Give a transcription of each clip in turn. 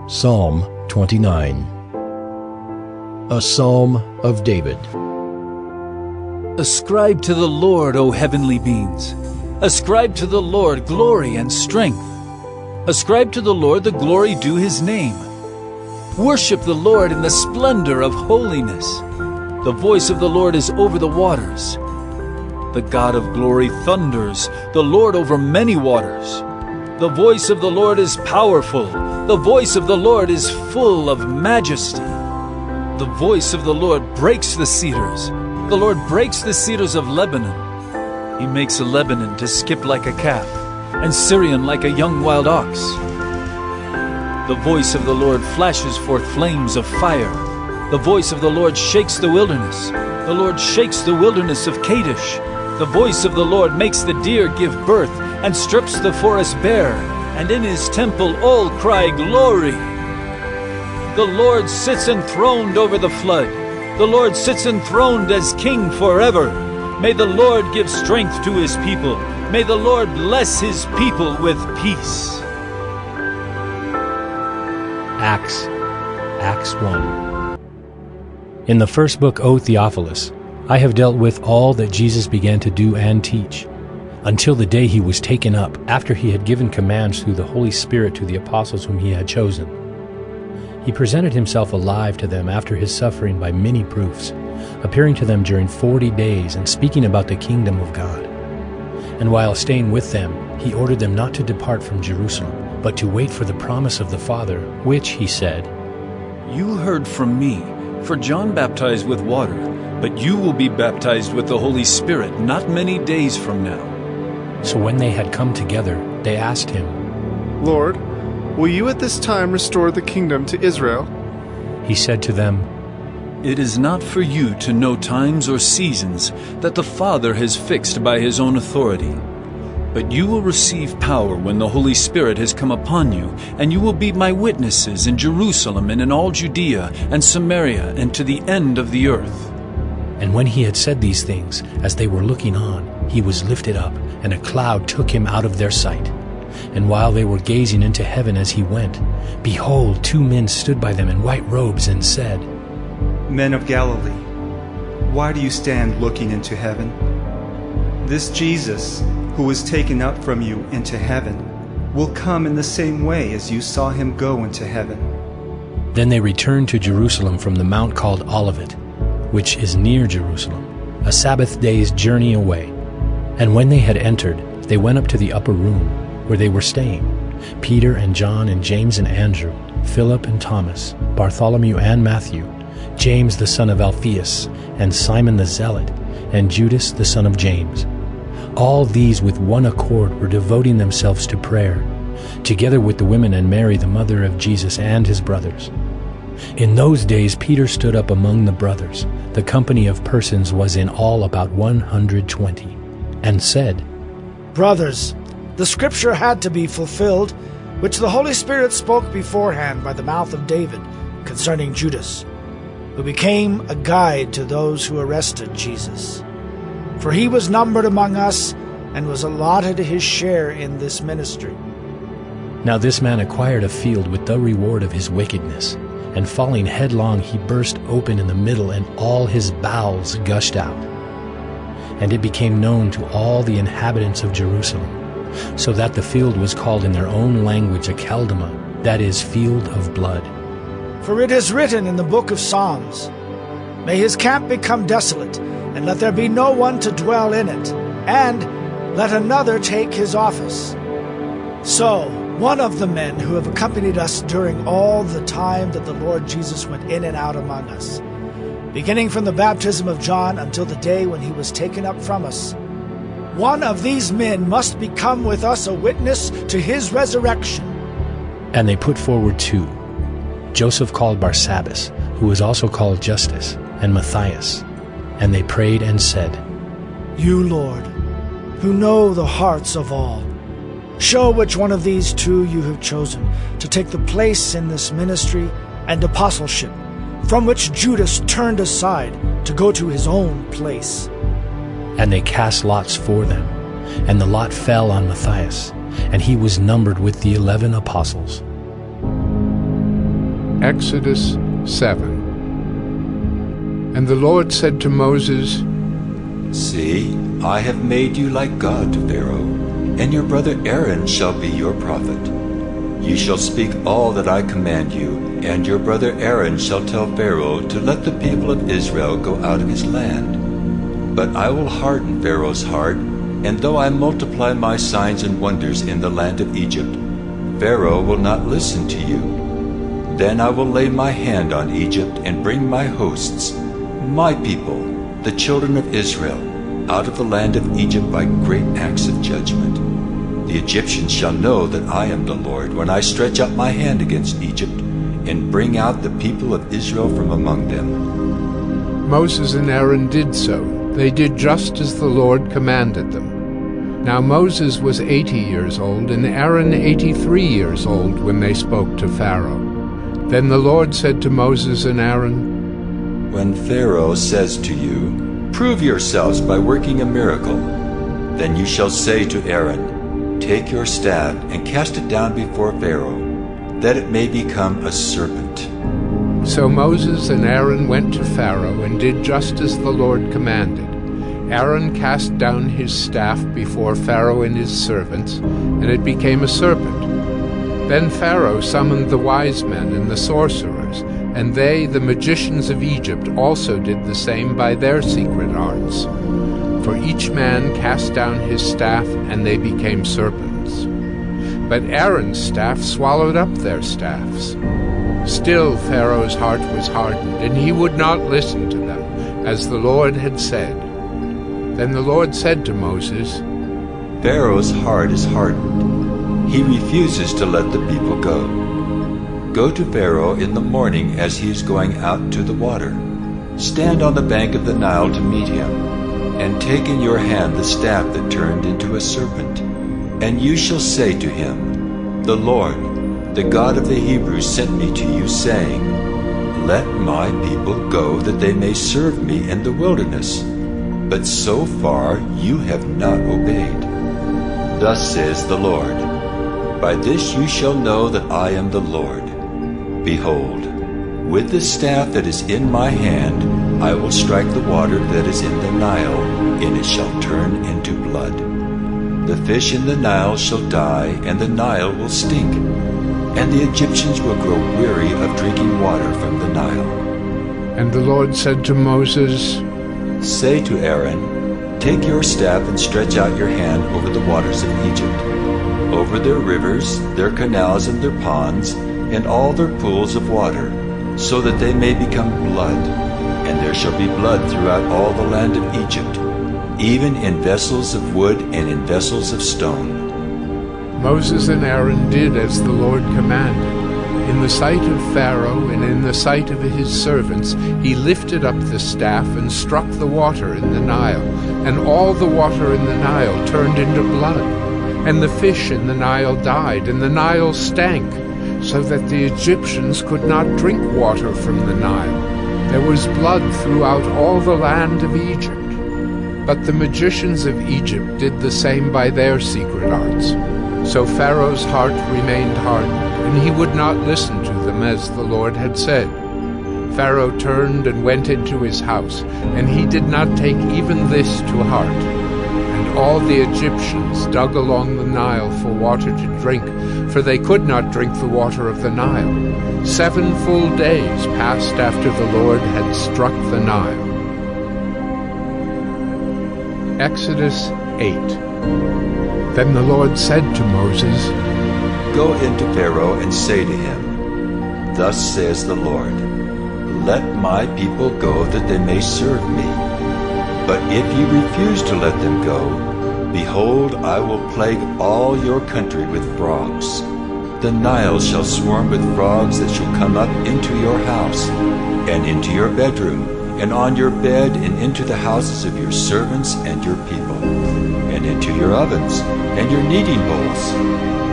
Psalm 29. A Psalm of David. Ascribe to the Lord, O heavenly beings. Ascribe to the Lord glory and strength. Ascribe to the Lord the glory due his name. Worship the Lord in the splendor of holiness. The voice of the Lord is over the waters. The God of glory thunders, the Lord over many waters. The voice of the Lord is powerful. The voice of the Lord is full of majesty. The voice of the Lord breaks the cedars. The Lord breaks the cedars of Lebanon. He makes Lebanon to skip like a calf, and Syrian like a young wild ox. The voice of the Lord flashes forth flames of fire. The voice of the Lord shakes the wilderness. The Lord shakes the wilderness of Kadesh. The voice of the Lord makes the deer give birth, and strips the forest bare, and in his temple all cry glory. The Lord sits enthroned over the flood. The Lord sits enthroned as king forever. May the Lord give strength to his people. May the Lord bless his people with peace. Acts 1. In the first book, O Theophilus, I have dealt with all that Jesus began to do and teach, until the day he was taken up, after he had given commands through the Holy Spirit to the apostles whom he had chosen. He presented himself alive to them after his suffering by many proofs, appearing to them during 40 days and speaking about the kingdom of God. And while staying with them, he ordered them not to depart from Jerusalem, but to wait for the promise of the Father, which, he said, You heard from me, for John baptized with water, but you will be baptized with the Holy Spirit not many days from now. So when they had come together, they asked him, Lord, will you at this time restore the kingdom to Israel? He said to them, It is not for you to know times or seasons that the Father has fixed by his own authority. But you will receive power when the Holy Spirit has come upon you, and you will be my witnesses in Jerusalem and in all Judea and Samaria and to the end of the earth. And when he had said these things, as they were looking on, he was lifted up, and a cloud took him out of their sight. And while they were gazing into heaven as he went, behold, 2 men stood by them in white robes and said, Men of Galilee, why do you stand looking into heaven? This Jesus, who was taken up from you into heaven, will come in the same way as you saw him go into heaven. Then they returned to Jerusalem from the mount called Olivet, which is near Jerusalem, a Sabbath day's journey away. And when they had entered, they went up to the upper room, where they were staying, Peter and John and James and Andrew, Philip and Thomas, Bartholomew and Matthew, James the son of Alphaeus, and Simon the Zealot, and Judas the son of James. All these with one accord were devoting themselves to prayer, together with the women and Mary the mother of Jesus and his brothers. In those days Peter stood up among the brothers, the company of persons was in all about 120, and said, Brothers, the scripture had to be fulfilled, which the Holy Spirit spoke beforehand by the mouth of David concerning Judas, who became a guide to those who arrested Jesus. For he was numbered among us and was allotted his share in this ministry. Now this man acquired a field with the reward of his wickedness, and falling headlong he burst open in the middle, and all his bowels gushed out. And it became known to all the inhabitants of Jerusalem, so that the field was called in their own language Akeldama, that is, field of blood. For it is written in the book of Psalms, May his camp become desolate, and let there be no one to dwell in it, and let another take his office. So, one of the men who have accompanied us during all the time that the Lord Jesus went in and out among us, beginning from the baptism of John until the day when he was taken up from us, one of these men must become with us a witness to his resurrection. And they put forward 2, Joseph called Barsabbas, who was also called Justus, and Matthias. And they prayed and said, You, Lord, who know the hearts of all, show which one of these 2 you have chosen to take the place in this ministry and apostleship, from which Judas turned aside to go to his own place. And they cast lots for them. And the lot fell on Matthias, and he was numbered with the 11 apostles. Exodus 7. And the Lord said to Moses, See, I have made you like God to Pharaoh, and your brother Aaron shall be your prophet. You shall speak all that I command you, and your brother Aaron shall tell Pharaoh to let the people of Israel go out of his land. But I will harden Pharaoh's heart, and though I multiply my signs and wonders in the land of Egypt, Pharaoh will not listen to you. Then I will lay my hand on Egypt and bring my hosts, my people, the children of Israel, out of the land of Egypt by great acts of judgment. The Egyptians shall know that I am the Lord when I stretch out my hand against Egypt and bring out the people of Israel from among them. Moses and Aaron did so. They did just as the Lord commanded them. Now Moses was 80 years old, and Aaron 83 years old when they spoke to Pharaoh. Then the Lord said to Moses and Aaron, When Pharaoh says to you, Prove yourselves by working a miracle, then you shall say to Aaron, Take your staff and cast it down before Pharaoh, that it may become a serpent. So Moses and Aaron went to Pharaoh and did just as the Lord commanded. Aaron cast down his staff before Pharaoh and his servants, and it became a serpent. Then Pharaoh summoned the wise men and the sorcerers, and they, the magicians of Egypt, also did the same by their secret arts. For each man cast down his staff, and they became serpents. But Aaron's staff swallowed up their staffs. Still Pharaoh's heart was hardened, and he would not listen to them, as the Lord had said. Then the Lord said to Moses, Pharaoh's heart is hardened. He refuses to let the people go. Go to Pharaoh in the morning as he is going out to the water. Stand on the bank of the Nile to meet him, and take in your hand the staff that turned into a serpent. And you shall say to him, The Lord, the God of the Hebrews, sent me to you, saying, Let my people go, that they may serve me in the wilderness. But so far you have not obeyed. Thus says the Lord, By this you shall know that I am the Lord. Behold, with the staff that is in my hand, I will strike the water that is in the Nile, and it shall turn into blood. The fish in the Nile shall die, and the Nile will stink, and the Egyptians will grow weary of drinking water from the Nile. And the Lord said to Moses, Say to Aaron, Take your staff and stretch out your hand over the waters of Egypt, over their rivers, their canals, and their ponds, and all their pools of water, so that they may become blood. And there shall be blood throughout all the land of Egypt, even in vessels of wood and in vessels of stone. Moses and Aaron did as the Lord commanded. In the sight of Pharaoh and in the sight of his servants, he lifted up the staff and struck the water in the Nile, and all the water in the Nile turned into blood. And the fish in the Nile died, and the Nile stank, so that the Egyptians could not drink water from the Nile. There was blood throughout all the land of Egypt. But the magicians of Egypt did the same by their secret arts. So Pharaoh's heart remained hardened, and he would not listen to them as the Lord had said. Pharaoh turned and went into his house, and he did not take even this to heart. And all the Egyptians dug along the Nile for water to drink, for they could not drink the water of the Nile. 7 full days passed after the Lord had struck the Nile. Exodus 8. Then the Lord said to Moses, Go into Pharaoh and say to him, Thus says the Lord, Let my people go, that they may serve me. But if you refuse to let them go, behold, I will plague all your country with frogs. The Nile shall swarm with frogs that shall come up into your house, and into your bedroom, and on your bed, and into the houses of your servants and your people, and into your ovens, and your kneading bowls.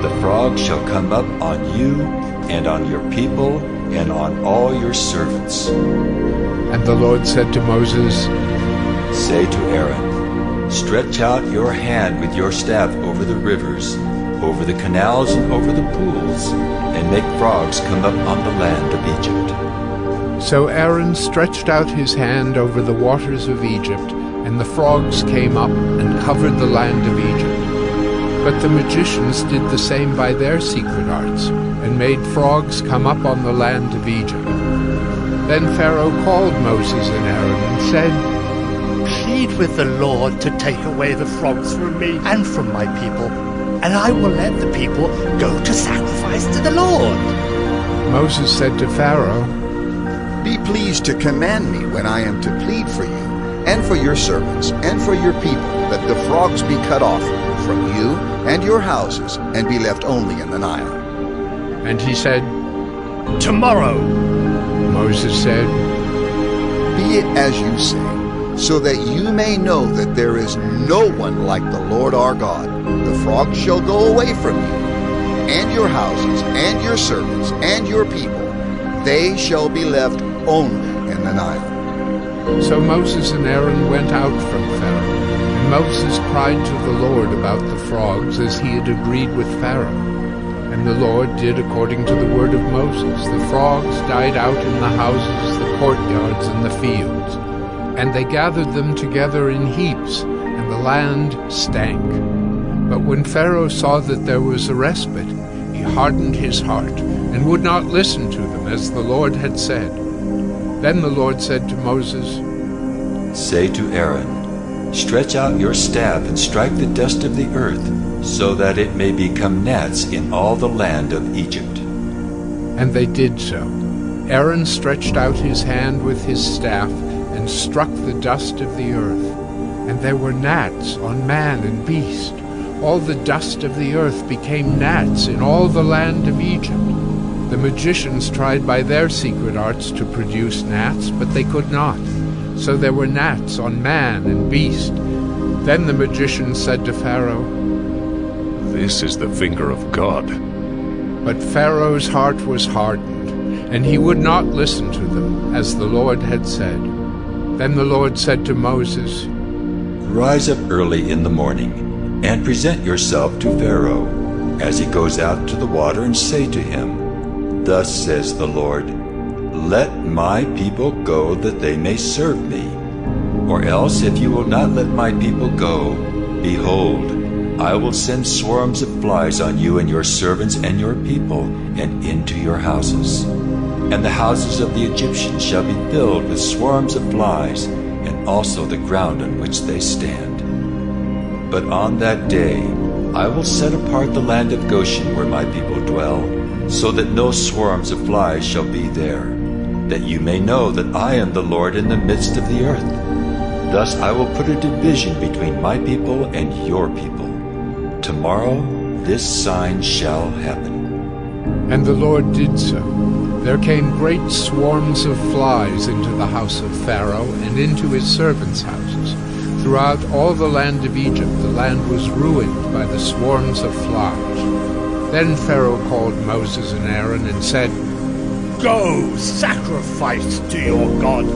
The frogs shall come up on you, and on your people, and on all your servants. And the Lord said to Moses, Say to Aaron, Stretch out your hand with your staff over the rivers, over the canals and over the pools, and make frogs come up on the land of Egypt." So Aaron stretched out his hand over the waters of Egypt, and the frogs came up and covered the land of Egypt. But the magicians did the same by their secret arts, and made frogs come up on the land of Egypt. Then Pharaoh called Moses and Aaron and said, "Plead with the Lord to take away the frogs from me and from my people, and I will let the people go to sacrifice to the Lord." Moses said to Pharaoh, "Be pleased to command me when I am to plead for you, and for your servants, and for your people, that the frogs be cut off from you and your houses, and be left only in the Nile." And he said, "Tomorrow." Moses said, "Be it as you say, so that you may know that there is no one like the Lord our God. The frogs shall go away from you, and your houses, and your servants, and your people. They shall be left only in the Nile." So Moses and Aaron went out from Pharaoh, and Moses cried to the Lord about the frogs as he had agreed with Pharaoh. And the Lord did according to the word of Moses. The frogs died out in the houses, the courtyards, and the fields. And they gathered them together in heaps, and the land stank. But when Pharaoh saw that there was a respite, he hardened his heart, and would not listen to them, as the Lord had said. Then the Lord said to Moses, "Say to Aaron, stretch out your staff and strike the dust of the earth, so that it may become gnats in all the land of Egypt." And they did so. Aaron stretched out his hand with his staff, and struck the dust of the earth, and there were gnats on man and beast. All the dust of the earth became gnats in all the land of Egypt. The magicians tried by their secret arts to produce gnats, but they could not. So there were gnats on man and beast. Then the magicians said to Pharaoh, "This is the finger of God." But Pharaoh's heart was hardened, and he would not listen to them, as the Lord had said. Then the Lord said to Moses, "Rise up early in the morning, and present yourself to Pharaoh, as he goes out to the water, and say to him, 'Thus says the Lord, let my people go, that they may serve me. Or else, if you will not let my people go, behold, I will send swarms of flies on you and your servants and your people, and into your houses. And the houses of the Egyptians shall be filled with swarms of flies, and also the ground on which they stand. But on that day I will set apart the land of Goshen where my people dwell, so that no swarms of flies shall be there, that you may know that I am the Lord in the midst of the earth. Thus I will put a division between my people and your people. Tomorrow this sign shall happen." And the Lord did so. There came great swarms of flies into the house of Pharaoh and into his servants' houses. Throughout all the land of Egypt the land was ruined by the swarms of flies. Then Pharaoh called Moses and Aaron and said, "Go, sacrifice to your God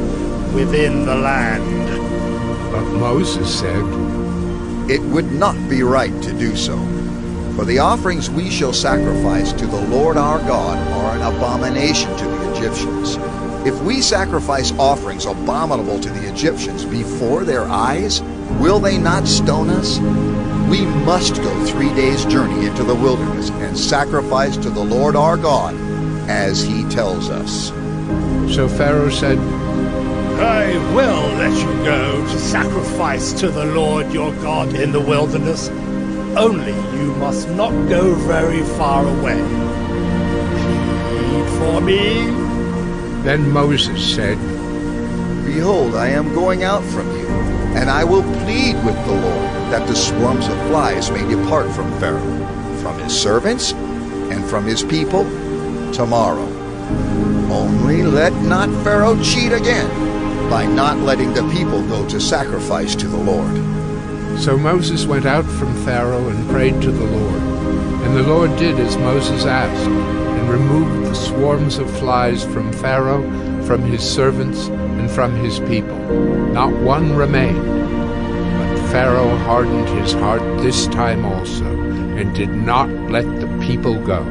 within the land." But Moses said, "It would not be right to do so. For the offerings we shall sacrifice to the Lord our God are an abomination to the Egyptians. If we sacrifice offerings abominable to the Egyptians before their eyes, will they not stone us? We must go 3 days' journey into the wilderness and sacrifice to the Lord our God, as he tells us." So Pharaoh said, "I will let you go to sacrifice to the Lord your God in the wilderness. Only you must not go very far away. Plead for me." Then Moses said, "Behold, I am going out from you, and I will plead with the Lord that the swarms of flies may depart from Pharaoh, from his servants, and from his people tomorrow. Only let not Pharaoh cheat again by not letting the people go to sacrifice to the Lord." So Moses went out from Pharaoh and prayed to the Lord. And the Lord did as Moses asked, and removed the swarms of flies from Pharaoh, from his servants, and from his people. Not one remained. But Pharaoh hardened his heart this time also, and did not let the people go.